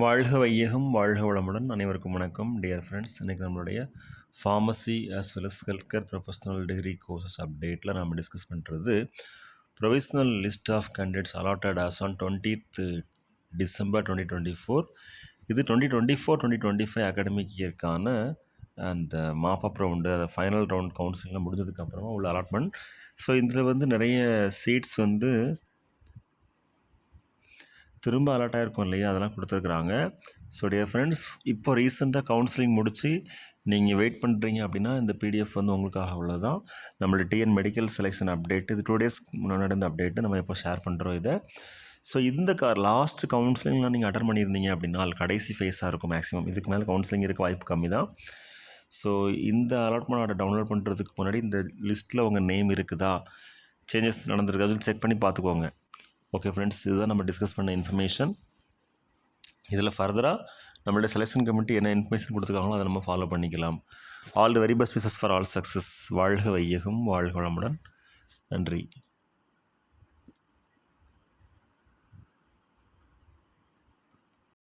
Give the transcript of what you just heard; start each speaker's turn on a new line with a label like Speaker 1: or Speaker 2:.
Speaker 1: வாழ்க வையகம் வாழ்க வளமுடன் அனைவருக்கும் வணக்கம் டியர் ஃப்ரெண்ட்ஸ். இன்றைக்கி நம்மளுடைய pharmacy as well as health care professional degree courses அப்டேட்டில் நம்ம டிஸ்கஸ் பண்ணுறது provisional list of candidates allotted as on 20th December 2024. இது 2024-2025 அகாடமிக் இயர்க்கான அந்த மாப்பப் ரவுண்டு, அந்த ஃபைனல் ரவுண்ட் கவுன்சிலிங்லாம் முடிஞ்சதுக்கப்புறமா உள்ள அலாட்மெண்ட். ஸோ இதில் நிறைய சீட்ஸ் திரும்ப அலாட் ஆகிருக்கும் இல்லையா, அதெல்லாம் கொடுத்துருக்குறாங்க. ஸோ டியர் ஃப்ரெண்ட்ஸ், இப்போ ரீசெண்டாக கவுன்சிலிங் முடித்து நீங்கள் வெயிட் பண்ணுறீங்க அப்படின்னா இந்த பிடிஎஃப் உங்களுக்காக உள்ளது தான். நம்மளோட டிஎன் மெடிக்கல் செலெக்ஷன் அப்டேட், இது 2 days முன்னாடி நடந்த அப்டேட்டு நம்ம இப்போ ஷேர் பண்ணுறோம் இதை. ஸோ இந்த லாஸ்ட் கவுன்சிலிங்லாம் நீங்கள் அட்டன் பண்ணியிருந்தீங்க அப்படின்னா அது கடைசி ஃபேஸாக இருக்கும் மேக்ஸிமம். இதுக்கு மேலே கவுன்சிலிங் இருக்க வாய்ப்பு கம்மி தான். ஸோ இந்த அலாட்மெண்ட் ஆர்டர் டவுன்லோட் பண்ணுறதுக்கு முன்னாடி இந்த லிஸ்ட்டில் உங்கள் நேம் இருக்குதா, சேஞ்சஸ் நடந்திருக்கு அதுன்னு செக் பண்ணி பார்த்துக்கோங்க. ஓகே ஃப்ரெண்ட்ஸ், இதுதான் நம்ம டிஸ்கஸ் பண்ண இன்ஃபர்மேஷன். இதில் ஃபர்தராக நம்மளுடைய செலெக்ஷன் கமிட்டி என்ன இன்ஃபர்மேஷன் கொடுத்துருக்காங்களோ அதை நம்ம ஃபாலோ பண்ணிக்கலாம். All the very best wishes for all success. வாழ்க வையகம் வாழ்க வளமுடன். நன்றி.